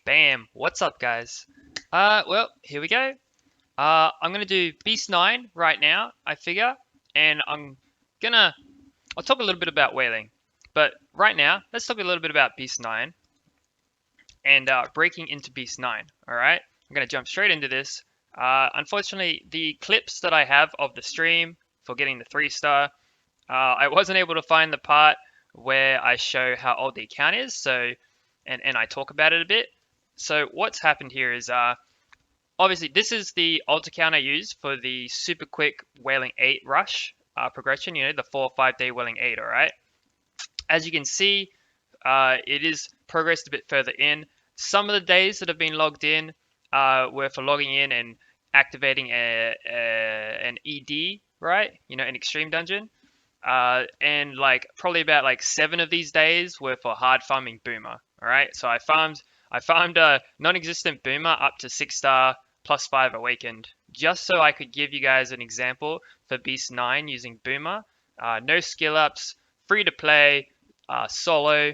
Bam! What's up, guys? Well, here we go. I'm gonna do Beast 9 right now, I figure, and gonna, I'll talk a little bit about Wailing. But right now, let's talk a little bit about Beast 9 and breaking into Beast 9, alright? I'm gonna jump straight into this. Unfortunately, the clips that I have of the stream for getting the 3-star, I wasn't able to find the part where I show how old the account is, so, and I talk about it a bit. So what's happened here is obviously this is the alt account I use for the super quick Wailing 8 rush progression, you know, the 4 or 5 day Wailing 8, alright? As you can see, it is progressed a bit further in. Some of the days that have been logged in were for logging in and activating an ED, right? You know, an extreme dungeon. And like probably about like 7 of these days were for hard farming Boomer. All right, so I farmed a non-existent Boomer up to 6-star plus 5 awakened, just so I could give you guys an example for Beast 9 using Boomer. No skill ups, free to play, solo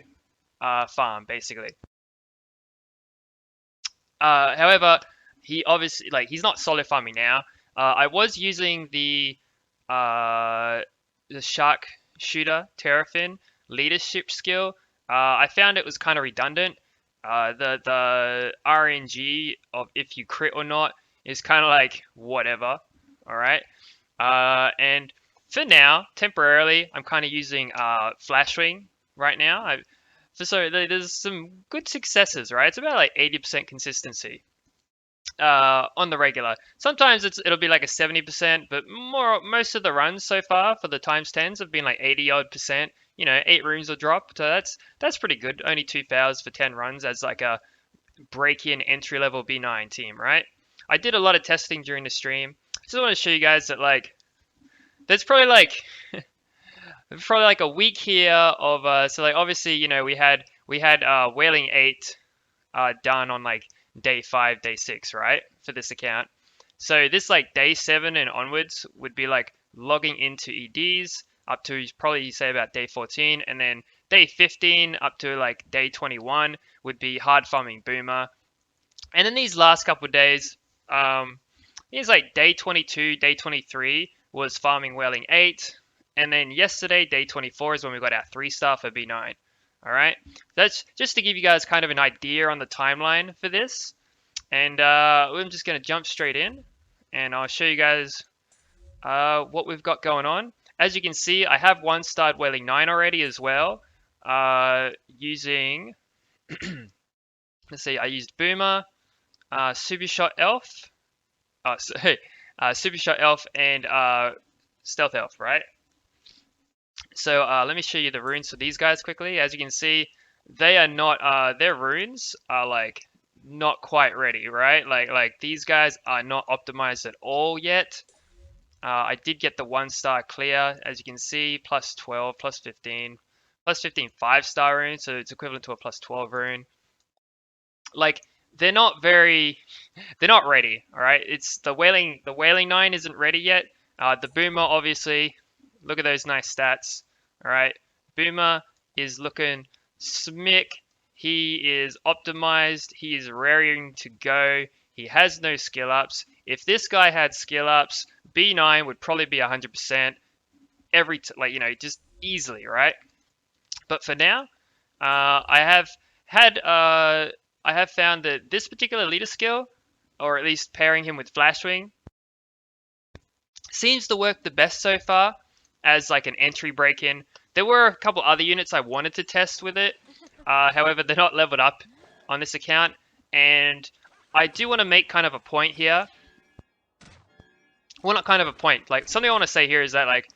farm basically. However, he obviously he's not solo farming now. I was using the shark shooter Terrafin leadership skill. I found it was kind of redundant. The RNG of if you crit or not is kind of like whatever. All right. And for now, temporarily, I'm kind of using Flashwing right now. So there's some good successes, right? It's about like 80% consistency on the regular. Sometimes it'll be like a 70%, but most of the runs so far for the times 10s have been like 80 odd percent. You know, 8 rooms will drop, so that's pretty good. Only 2 fouls for 10 runs as like a break-in entry-level B9 team, right? I did a lot of testing during the stream. Just want to show you guys that like there's probably like a week here of so like obviously you know we had Wailing 8 done on like day 5, day 6, right, for this account. So this like day 7 and onwards would be like logging into EDs up to probably say about day 14, and then day 15 up to like day 21 would be hard farming Boomer. And then these last couple of days, it's like day 22, day 23 was farming Wailing 8, and then yesterday, day 24 is when we got our 3-star for B9. All right, that's just to give you guys kind of an idea on the timeline for this. And I'm just going to jump straight in, and I'll show you guys what we've got going on. As you can see, I have 1-starred Wailing 9 already as well, using, let's see, I used Boomer, Super Shot Elf, Super Shot Elf, and Stealth Elf, right? So let me show you the runes for these guys quickly. As you can see, they are not, their runes are like not quite ready, right? Like these guys are not optimized at all yet. I did get the 1-star clear, as you can see, plus 12, plus 15, 5-star rune, so it's equivalent to a plus 12 rune. Like they're not ready, all right? It's the Wailing 9 isn't ready yet. The Boomer, obviously, look at those nice stats, all right? Boomer is looking smick. He is optimized. He is raring to go. He has no skill ups. If this guy had skill ups, B9 would probably be 100% like, you know, just easily, right? But for now, I have found that this particular leader skill, or at least pairing him with Flashwing, seems to work the best so far as like an entry break-in. There were a couple other units I wanted to test with it. However, they're not leveled up on this account, and I do want to make kind of a point here. Well, not kind of a point. Like something I want to say here is that like,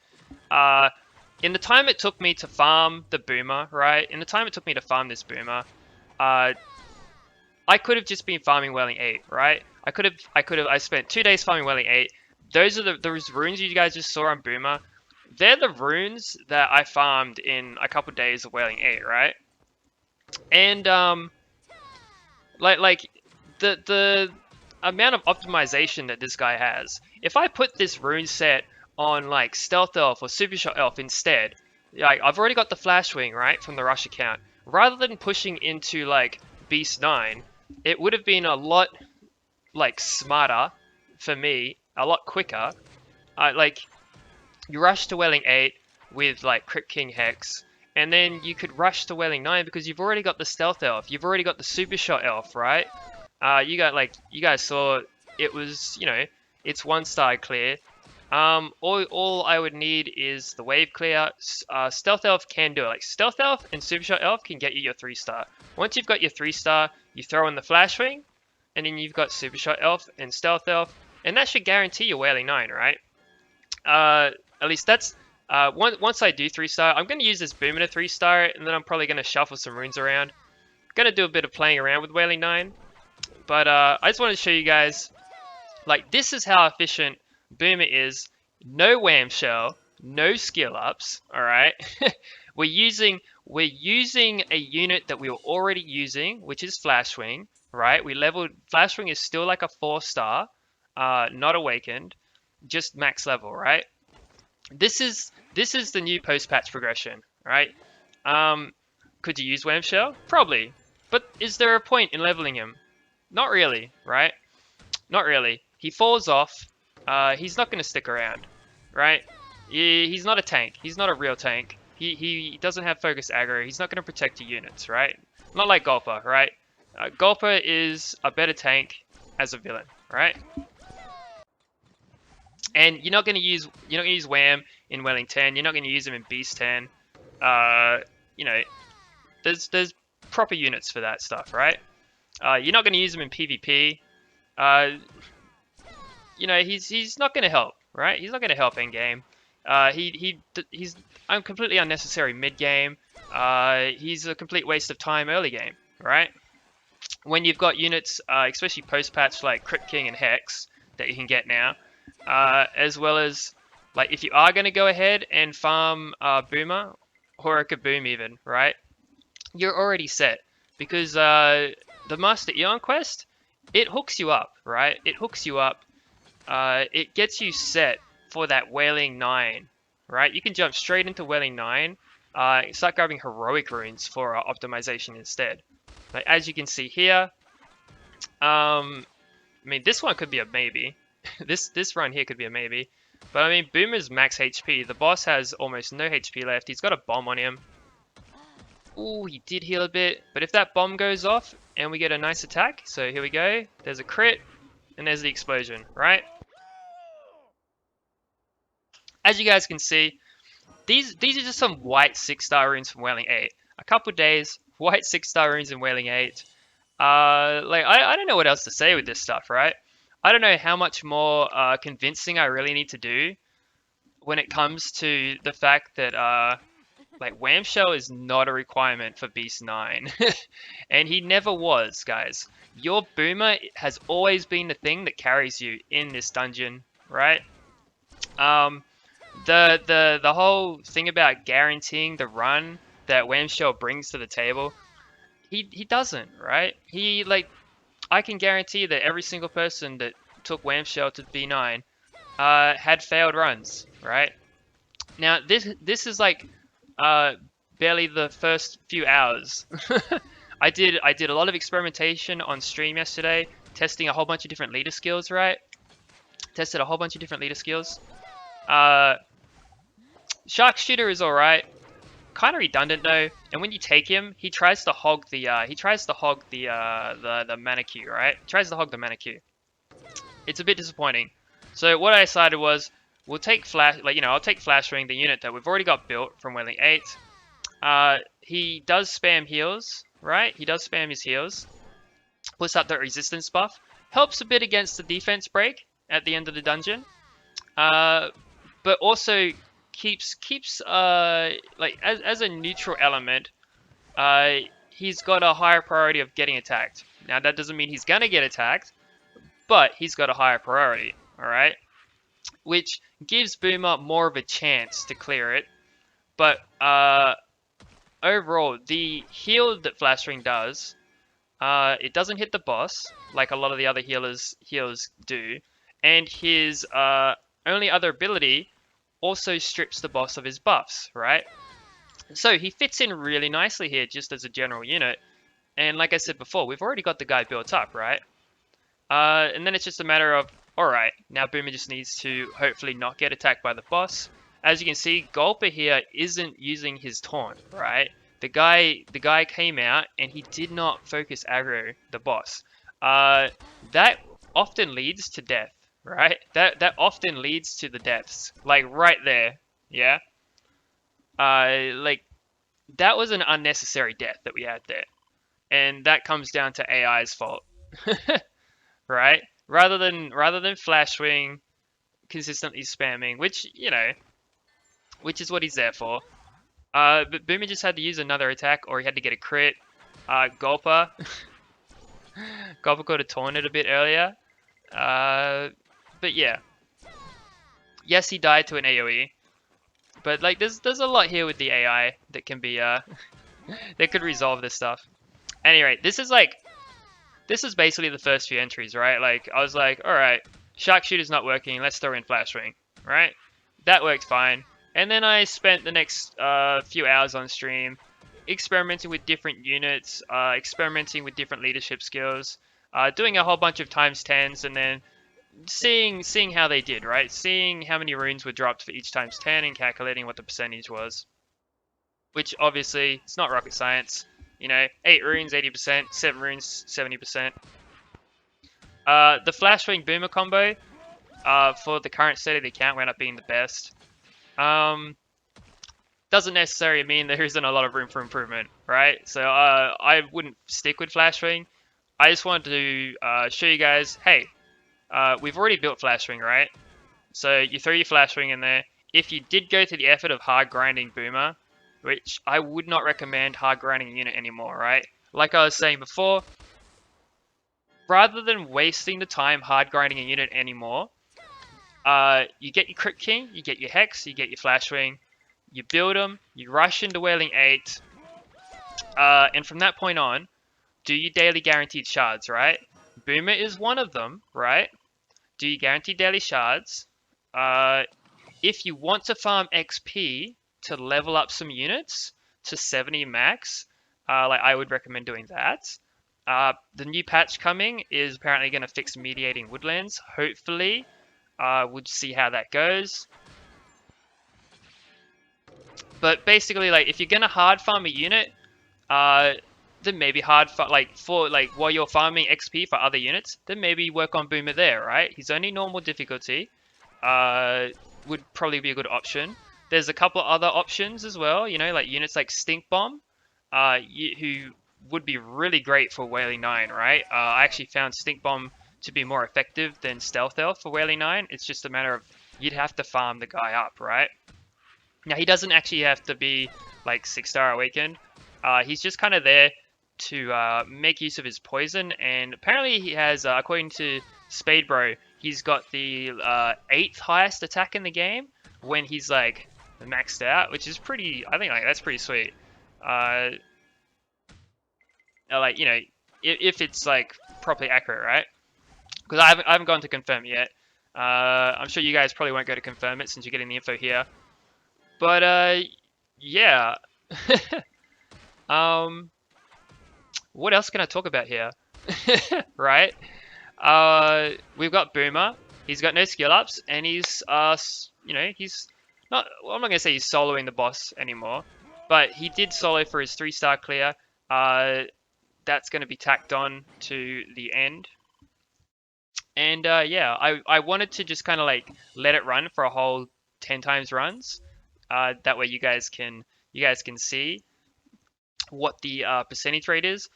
in the time it took me to farm the Boomer, right? In the time it took me to farm this Boomer, I could have just been farming Wailing 8, right? I spent 2 days farming Wailing 8. Those are those runes you guys just saw on Boomer. They're the runes that I farmed in a couple days of Wailing 8, right? And like the amount of optimization that this guy has. If I put this rune set on like Stealth Elf or Super Shot Elf instead, like I've already got the Flashwing, right, from the Rush account. Rather than pushing into like Beast 9, it would have been a lot like smarter for me, a lot quicker. Like you rush to Wailing 8 with like Crypt King Hex, and then you could rush to Wailing 9 because you've already got the Stealth Elf, you've already got the Super Shot Elf, right? You guys saw it was, it's 1 star clear. All I would need is the wave clear. Stealth Elf can do it. Like Stealth Elf and Super Shot Elf can get you your 3 star. Once you've got your 3 star, you throw in the Flash Wing, and then you've got Super Shot Elf and Stealth Elf, and that should guarantee your Wailing 9, right? At least that's once I do 3 star, I'm going to use this Boomer to 3 star, and then I'm probably going to shuffle some runes around. Going to do a bit of playing around with Wailing 9, but I just want to show you guys, like, this is how efficient Boomer is. No whamshell, no skill ups. All right, we're using a unit that we were already using, which is Flashwing. Right, we leveled Flashwing is still like a 4 star, not awakened, just max level. Right, this is the new post patch progression. Right, could you use whamshell? Probably, but is there a point in leveling him? Not really. Right. Not really. He falls off. He's not going to stick around, right? He's not a tank. He's not a real tank. He doesn't have focus aggro. He's not going to protect your units, right? Not like Gulper, right? Gulper is a better tank as a villain, right? And you're not going to use Wham in Wailing 10. You're not going to use him in Beast 10. You know, there's proper units for that stuff, right? You're not going to use him in PvP. He's not going to help, right? He's not going to help in game. He's completely unnecessary mid game. He's a complete waste of time early game, right? When you've got units, especially post patch like Crypt King and Hex that you can get now, as well as like if you are going to go ahead and farm Boomer or a Kaboom even, right? You're already set because the Master Eon quest, it hooks you up, right? It hooks you up. It gets you set for that Wailing 9, right? You can jump straight into Wailing 9, start grabbing heroic runes for optimization instead. Like, as you can see here, I mean, this one could be a maybe. this run here could be a maybe. But I mean, Boomer's max HP. The boss has almost no HP left. He's got a bomb on him. Ooh, he did heal a bit. But if that bomb goes off and we get a nice attack, so here we go. There's a crit and there's the explosion, right? As you guys can see, these are just some white 6-star runes from Wailing 8. A couple days, white 6-star runes in Wailing 8. I don't know what else to say with this stuff, right? I don't know how much more convincing I really need to do when it comes to the fact that like whamshell is not a requirement for Beast 9. And he never was, guys. Your Boomer has always been the thing that carries you in this dungeon, right? The whole thing about guaranteeing the run that whamshell brings to the table, he doesn't, right? I can guarantee that every single person that took whamshell to B9 had failed runs, right? Now this is like barely the first few hours. I did a lot of experimentation on stream yesterday, testing a whole bunch of different leader skills, right? Tested a whole bunch of different leader skills. Sharpshooter is alright. Kind of redundant though, and when you take him, he tries to hog the mana queue, right? He tries to hog the mana queue. It's a bit disappointing. So what I decided was, we'll take I'll take Flashwing, the unit that we've already got built from Wailing 8. He does spam heals, right? He does spam his heals. Puts up the resistance buff. Helps a bit against the defense break at the end of the dungeon. But also keeps like as a neutral element, he's got a higher priority of getting attacked. Now that doesn't mean he's gonna get attacked, but he's got a higher priority, alright? Which gives Boomer more of a chance to clear it. But overall, the heal that Flashwing does, it doesn't hit the boss like a lot of the other healers do, and his only other ability also strips the boss of his buffs, right? So he fits in really nicely here just as a general unit. And like I said before, we've already got the guy built up, right? And then it's just a matter of, alright, now Boomer just needs to hopefully not get attacked by the boss. As you can see, Gulper here isn't using his taunt, right? The guy came out and he did not focus aggro the boss. That often leads to death, right? That often leads to the deaths, like right there, yeah. Like that was an unnecessary death that we had there, and that comes down to AI's fault, right? Rather than Flash Swing consistently spamming, which which is what he's there for. But Boomer just had to use another attack, or he had to get a crit. Gulper, Gulper could have torn it a bit earlier. But yeah, yes, he died to an AOE. But like, there's a lot here with the AI that can be that could resolve this stuff. Anyway, this is basically the first few entries, right? Like, I was like, all right, Sharpshooter's not working. Let's throw in Flash Ring, right? That worked fine. And then I spent the next few hours on stream experimenting with different units, experimenting with different leadership skills, doing a whole bunch of times 10s, and then seeing how they did, right? Seeing how many runes were dropped for each times 10 and calculating what the percentage was. Which obviously, it's not rocket science. 8 runes, 80%, 7 runes, 70%. The Flash Ring Boomer combo for the current state of the account wound up being the best. Doesn't necessarily mean there isn't a lot of room for improvement, right? So I wouldn't stick with Flash Ring. I just wanted to show you guys, hey, we've already built Flash Ring, right? So you throw your Flash Ring in there. If you did go to the effort of hard grinding Boomer, which I would not recommend hard grinding a unit anymore, right? Like I was saying before, rather than wasting the time hard grinding a unit anymore, you get your Crypt King, you get your Hex, you get your Flash Ring, you build them, you rush into Wailing 8, and from that point on, do your daily guaranteed shards, right? Boomer is one of them, right? Do your guaranteed daily shards. If you want to farm XP to level up some units to 70 max, like I would recommend doing that. The new patch coming is apparently going to fix mediating woodlands. Hopefully, we'll see how that goes. But basically, like, if you're going to hard farm a unit, then maybe while you're farming XP for other units, then maybe work on Boomer there, right? He's only normal difficulty. Would probably be a good option. There's a couple of other options as well, like units like Stink Bomb, who would be really great for Wailing 9, right? I actually found Stink Bomb to be more effective than Stealth Elf for Wailing 9. It's just a matter of you'd have to farm the guy up, right? Now, he doesn't actually have to be like 6-star Awakened. He's just kind of there to make use of his poison, and apparently he has, according to Spadebro, he's got the 8th highest attack in the game when he's like maxed out, which is pretty, I think, like, that's pretty sweet. Like, if it's like properly accurate, right? Because I haven't gone to confirm it yet. I'm sure you guys probably won't go to confirm it since you're getting the info here. But yeah. What else can I talk about here? Right? We've got Boomer. He's got no skill ups, and he's he's not. Well, I'm not gonna say he's soloing the boss anymore, but he did solo for his 3-star clear. That's gonna be tacked on to the end. And yeah, I wanted to just kind of like let it run for a whole 10 times runs. That way you guys can see what the percentage rate is.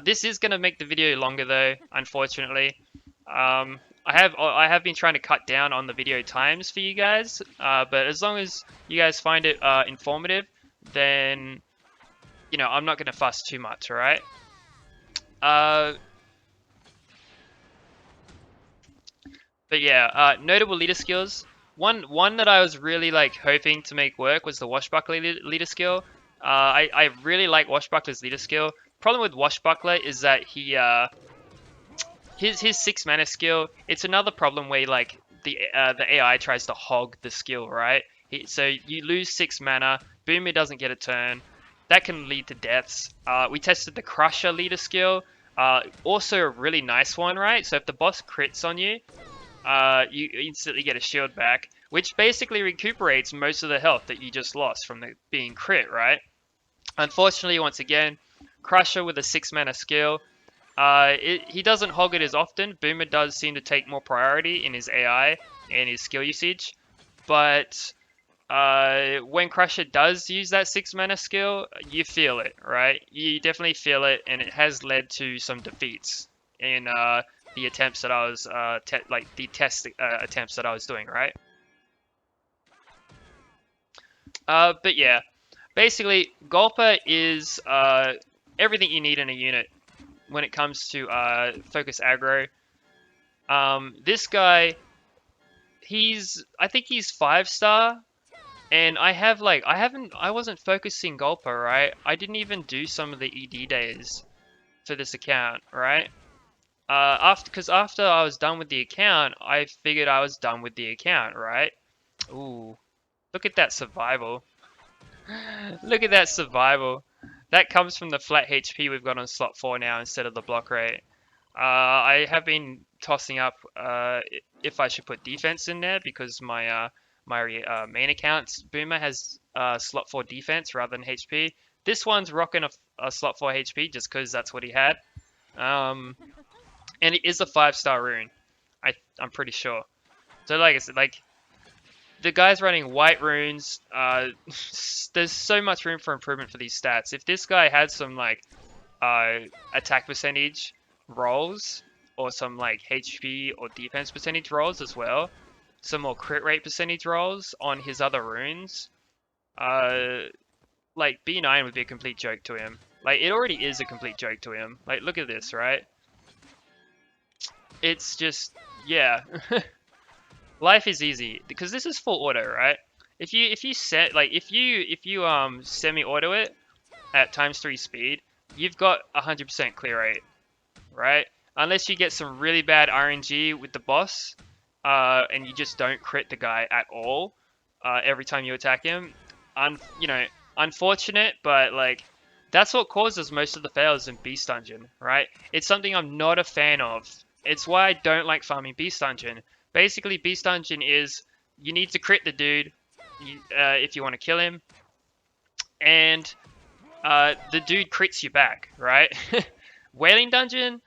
This is gonna make the video longer though, unfortunately. I have been trying to cut down on the video times for you guys, but as long as you guys find it informative, then I'm not gonna fuss too much, all right? But yeah, notable leader skills. One that I was really like hoping to make work was the Washbuckler leader skill. I really like Washbuckler's leader skill. Problem with Washbuckler is that he his 6 mana skill. It's another problem where like the AI tries to hog the skill, right? So you lose 6 mana. Boomer doesn't get a turn. that can lead to deaths. We tested the Crusher leader skill, also a really nice one, right? So if the boss crits on you, you instantly get a shield back, which basically recuperates most of the health that you just lost from being crit, right? Unfortunately, once again, Crusher with a 6 mana skill, he doesn't hog it as often. Boomer does seem to take more priority in his AI and his skill usage, but when Crusher does use that 6 mana skill, you feel it, right? You definitely feel it, and it has led to some defeats in the attempts that I was the test attempts that I was doing, right? But yeah, basically, Gulper is everything you need in a unit when it comes to focus aggro. This guy, I think he's 5-star. And I wasn't focusing Gulper, right? I didn't even do some of the ED days for this account, right? Because after I was done with the account, I figured I was done with the account, right? Ooh, look at that survival. Look at that survival. That comes from the flat HP we've got on slot 4 now instead of the block rate. I have been tossing up if I should put defense in there because my main account's Boomer has slot 4 defense rather than HP. This one's rocking a slot 4 HP just because that's what he had. And it is a 5-star rune. I'm pretty sure. So like I said, like the guys running white runes, there's so much room for improvement for these stats. If this guy had some like attack percentage rolls or some like HP or defense percentage rolls as well, some more crit rate percentage rolls on his other runes, like B9 would be a complete joke to him. Like it already is a complete joke to him. Like look at this, right? It's just, yeah. Life is easy because this is full auto, right? If you set like if you semi-auto it at ×3 speed, you've got 100% clear rate, right? Unless you get some really bad RNG with the boss, and you just don't crit the guy at all every time you attack him. Unfortunate, but like that's what causes most of the fails in Beast Dungeon, right? It's something I'm not a fan of. It's why I don't like farming Beast Dungeon. Basically, Beast Dungeon is you need to crit the dude if you want to kill him, and the dude crits you back, right? Wailing Dungeon,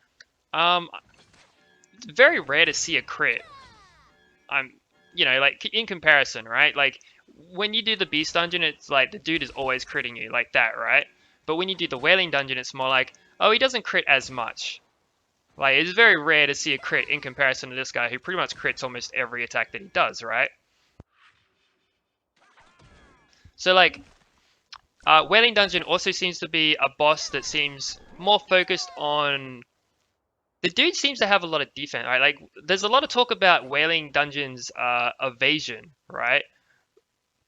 it's very rare to see a crit. Like in comparison, right? Like when you do the Beast Dungeon, it's like the dude is always critting you like that, right? But when you do the Wailing Dungeon, it's more like, oh, he doesn't crit as much. Like it's very rare to see a crit in comparison to this guy who pretty much crits almost every attack that he does, right? So like, Wailing Dungeon also seems to be a boss that seems more focused on. The dude seems to have a lot of defense, right? Like, there's a lot of talk about Wailing Dungeon's evasion, right?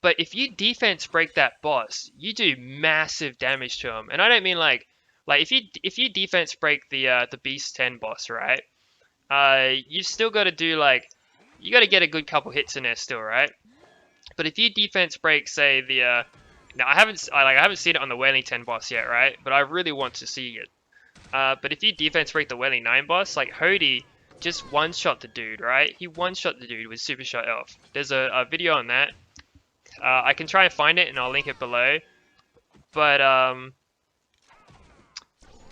But if you defense break that boss, you do massive damage to him. And I don't mean like if you defense break the Beast 10 boss, right? You still got to do like you got to get a good couple hits in there still, right? But if you defense break, say now I haven't seen it on the Wailing 10 boss yet, right? But I really want to see it. But if you defense break the Wailing 9 boss, like Hody just one-shot the dude, right? He one-shot the dude with Super Shot Elf. There's a video on that. I can try and find it and I'll link it below. But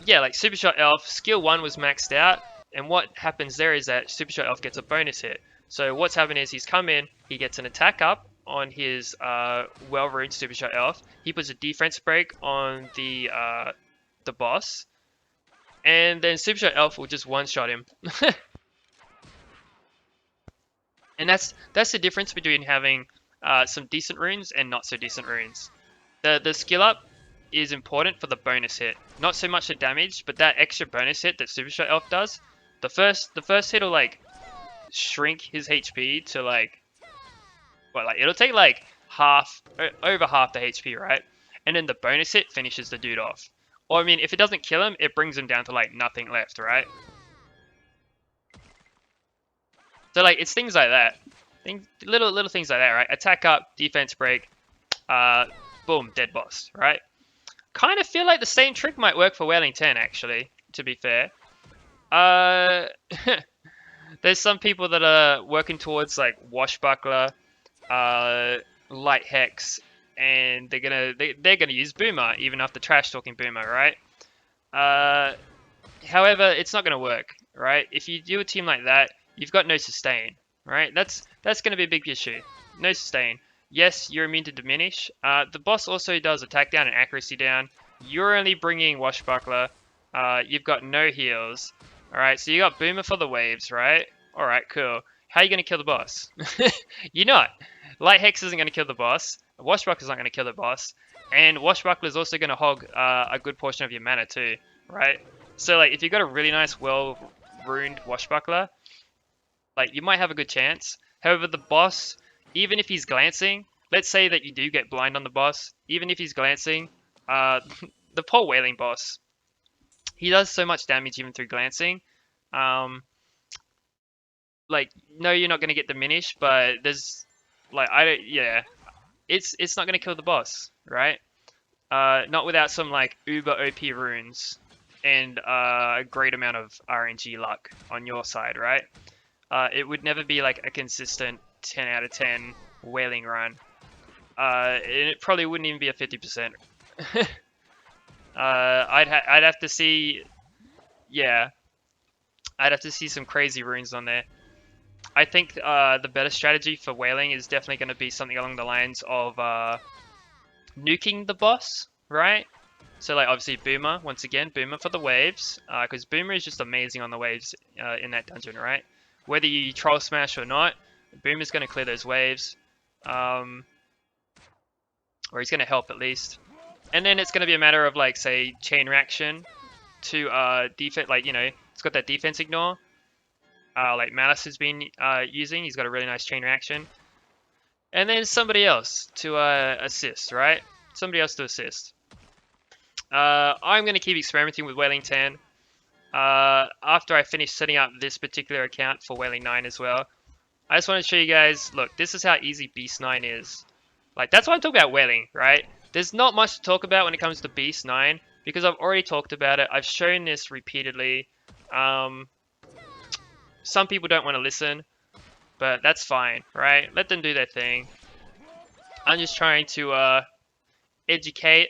yeah, like Super Shot Elf, skill 1 was maxed out. And what happens there is that Super Shot Elf gets a bonus hit. So what's happened is he's come in, he gets an attack up on his well-runed Super Shot Elf. He puts a defense break on the boss. And then Super Shot Elf will just one-shot him. And that's the difference between having some decent runes and not so decent runes. The skill up is important for the bonus hit. Not so much the damage, but that extra bonus hit that Super Shot Elf does. The first hit will like shrink his HP to like it'll take like over half the HP, right? And then the bonus hit finishes the dude off. Or I mean, if it doesn't kill him, it brings him down to like nothing left, right? So like it's things like that. Little things like that, right? Attack up, defense break, boom, dead boss, right? kind of feel like the same trick might work for Wailing 10, actually, to be fair. Uh, there's some people that are working towards like Washbuckler, uh, Light Hex, and they're gonna use Boomer even after trash talking Boomer, right? Uh, However, it's not gonna work, right? If you do a team like that, you've got no sustain, right? That's gonna be a big issue. No sustain. Yes, you're immune to diminish. The boss also does attack down and accuracy down. You're only bringing Washbuckler. You've got no heals. All right, so you got Boomer for the waves, right? All right, cool. How are you gonna kill the boss? You're not. Light Hex isn't gonna kill the boss. Washbuckler's not gonna kill the boss, and Washbuckler's also gonna hog a good portion of your mana too, right? So like, if you've got a really nice, well-runed Washbuckler, like you might have a good chance. However, the boss, even if he's glancing, let's say that you do get blind on the boss, even if he's glancing, uh, the poor Wailing boss, he does so much damage even through glancing. Um, like, no, you're not gonna get diminished, but there's, like, I don't, yeah, it's not gonna kill the boss, right? Not without some like uber OP runes and a great amount of RNG luck on your side, right? It would never be like a consistent 10 out of 10 Wailing run. And it probably wouldn't even be a 50%. I'd have to see, yeah, I'd have to see some crazy runes on there. I think the better strategy for Wailing is definitely going to be something along the lines of nuking the boss, right? So like obviously Boomer, once again, Boomer for the waves, because Boomer is just amazing on the waves in that dungeon, right? Whether you troll smash or not, Boomer's going to clear those waves, or he's going to help at least. And then it's going to be a matter of like say chain reaction to defense, like it's got that defense ignore, like Malice has been using. He's got a really nice chain reaction, and then somebody else to assist, right? Somebody else to assist. I'm going to keep experimenting with Wailing 10. After I finish setting up this particular account for Wailing 9 as well, I just want to show you guys, look, this is how easy Beast 9 is. Like, that's why I'm talking about Wailing, right? There's not much to talk about when it comes to Beast 9, because I've already talked about it. I've shown this repeatedly. Some people don't want to listen, but that's fine, right? Let them do their thing. I'm just trying to educate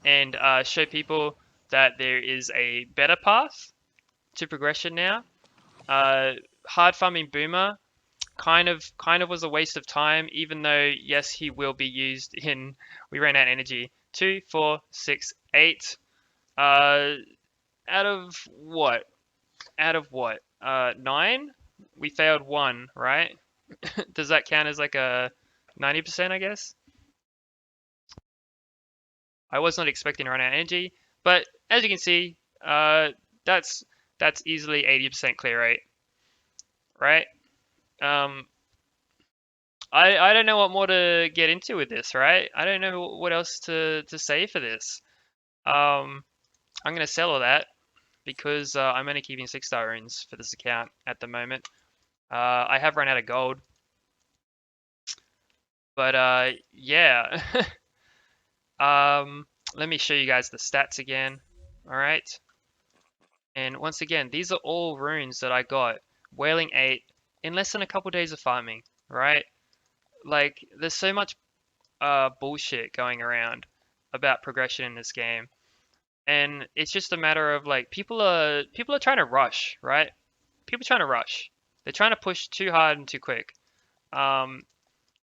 and show people that there is a better path to progression now. Hard farming Boomer kind of was a waste of time, even though yes, he will be used in. We ran out of energy. 2, 4, 6, 8. Out of what? Out of what? 9. We failed 1, right? Does that count as like a 90%, I guess? I was not expecting to run out of energy, but as you can see, that's easily 80% clear rate, right? I don't know what more to get into with this, right? I don't know what else to say for this. I'm gonna sell all that because I'm only keeping 6-star runes for this account at the moment. I have run out of gold, but yeah. Let me show you guys the stats again. All right. And once again, these are all runes that I got Wailing 8 in less than a couple days of farming, right? Like, there's so much bullshit going around about progression in this game. And it's just a matter of like people are trying to rush, right? People are trying to rush. They're trying to push too hard and too quick. As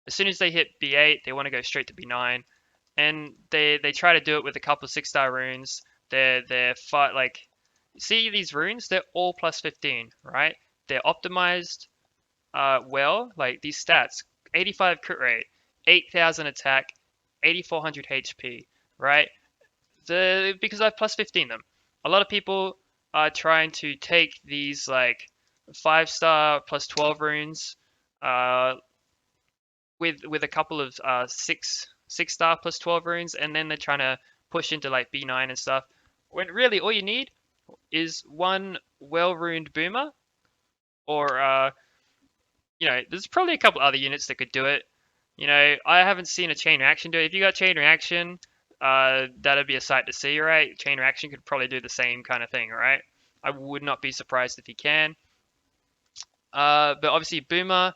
soon as they hit B8, they want to go straight to B9, and they try to do it with a couple of 6-star runes. They're fight like, see these runes? They're all plus 15, right? They're optimized well. Like these stats: 85 crit rate, 8,000 attack, 8,400 HP, right? Because I've plus 15 them. A lot of people are trying to take these like 5-star plus 12 runes with a couple of 6-star plus 12 runes, and then they're trying to push into like B9 and stuff. When really all you need is one well-runed Boomer, or there's probably a couple other units that could do it. I haven't seen a chain reaction do it. If you got chain reaction, that'd be a sight to see, right? Chain Reaction could probably do the same kind of thing, right? I would not be surprised if he can. But obviously Boomer,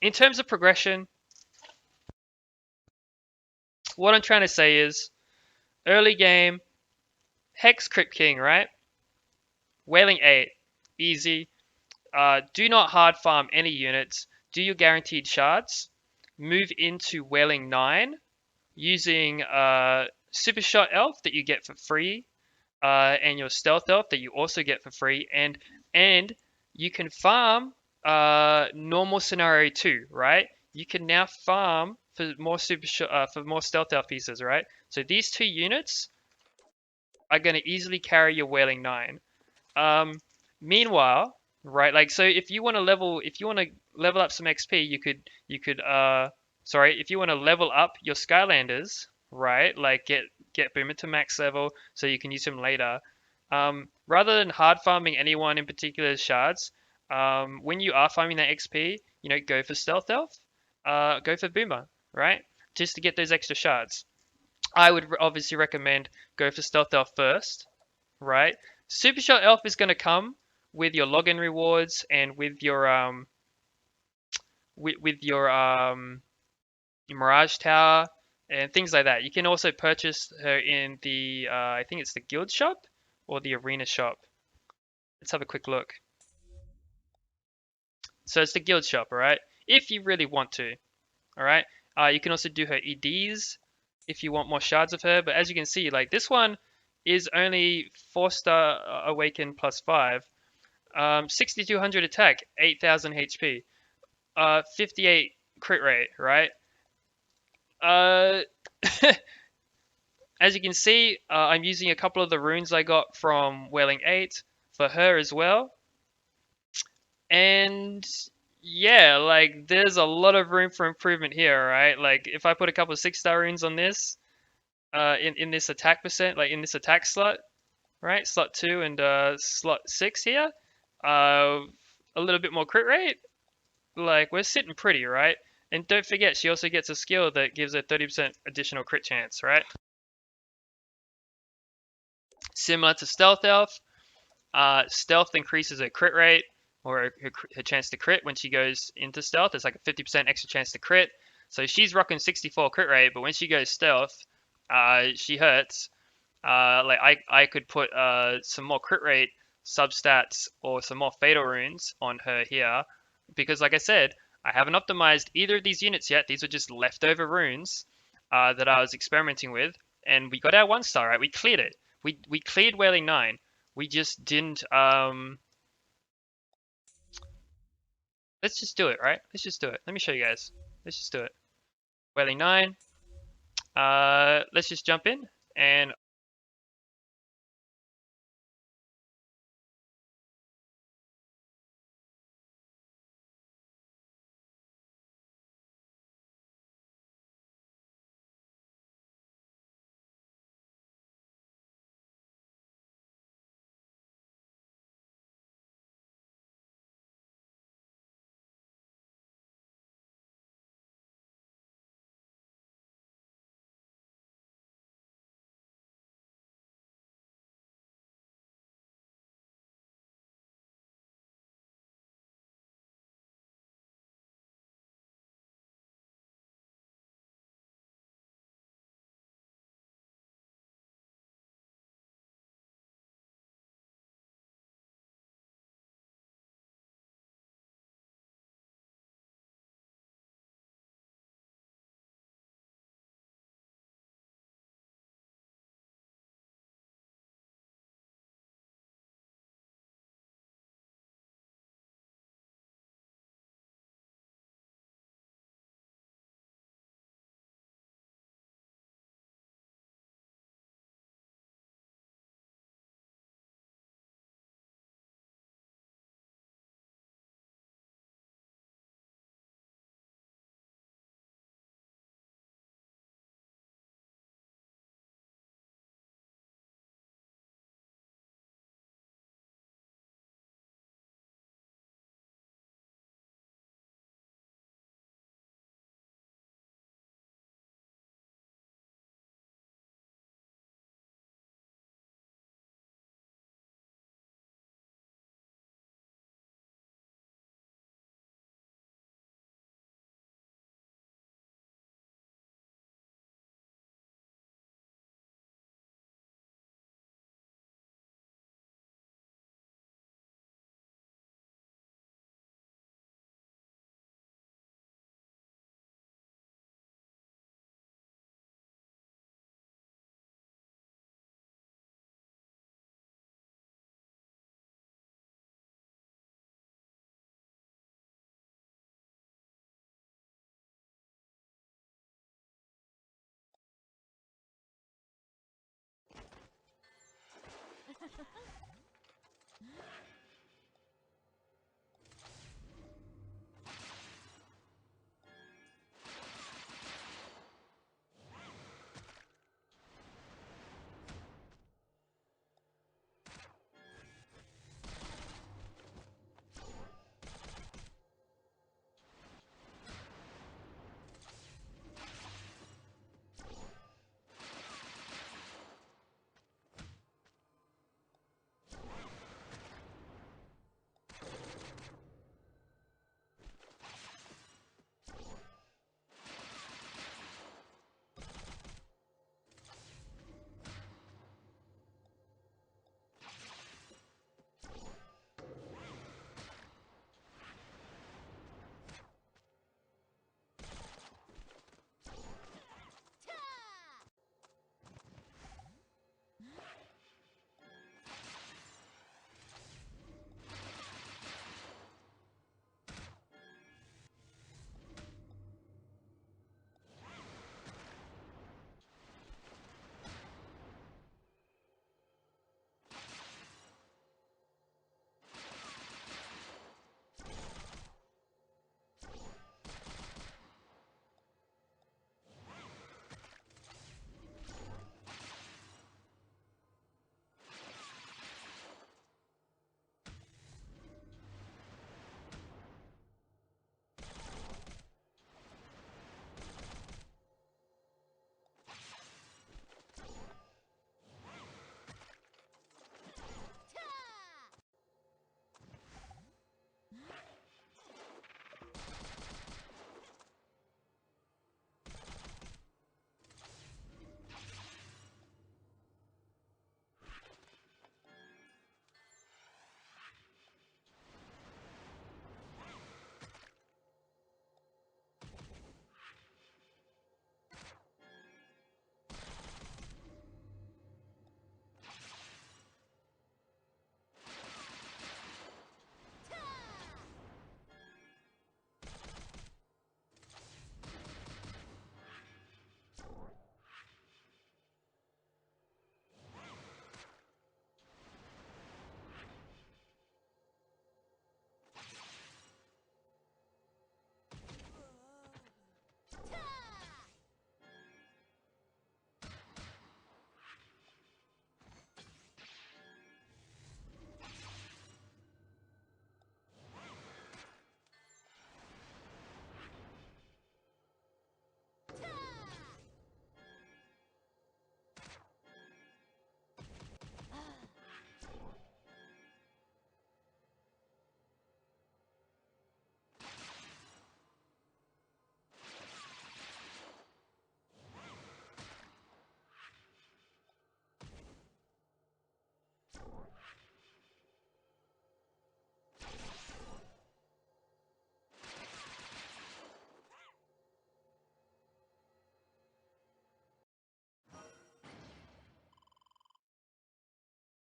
in terms of progression, what I'm trying to say is early game, Hex Crypt King, right? Wailing 8, easy. Do not hard farm any units. Do your guaranteed shards. Move into Wailing 9 using Super Shot Elf that you get for free, and your Stealth Elf that you also get for free, and you can farm normal scenario 2, right? You can now farm for more for more Stealth Elf pieces, right? So these two units are going to easily carry your Wailing 9. Um, Meanwhile, right, like so if you want to level up some XP, sorry, if you want to level up your Skylanders, right, like get Boomer to max level so you can use him later. Rather than hard farming anyone in particular shards, when you are farming that XP, go for Stealth Elf, go for Boomer, right, just to get those extra shards. I would obviously recommend go for Stealth Elf first, right? Super Shot Elf is going to come with your login rewards and with your Mirage Tower and things like that. You can also purchase her in the I think it's the Guild shop or the Arena shop. Let's have a quick look. So it's the Guild shop, all right? If you really want to, all right? You can also do her EDs if you want more shards of her. But as you can see, like this one is only 4-star Awaken plus 5. 6,200 attack, 8,000 HP, 58 crit rate, right? Uh, as you can see, I'm using a couple of the runes I got from Wailing 8 for her as well. And yeah, like there's a lot of room for improvement here, right? Like if I put a couple of 6-star runes on this, in this attack percent, like in this attack slot, right? Slot 2 and slot 6 here, a little bit more crit rate. Like we're sitting pretty, right? And don't forget, she also gets a skill that gives her 30% additional crit chance, right? Similar to Stealth Elf, Stealth increases her crit rate or her chance to crit when she goes into Stealth. It's like a 50% extra chance to crit. So she's rocking 64 crit rate, but when she goes Stealth, she hurts. Like I could put some more crit rate substats or some more fatal runes on her here because like I said, I haven't optimized either of these units yet. These are just leftover runes that I was experimenting with, and we got our 1-star, right? We cleared it. We cleared Wailing 9. We just didn't let's just do it, right? Let's just do it. Let me show you guys. Let's just do it. Wailing 9. Let's just jump in and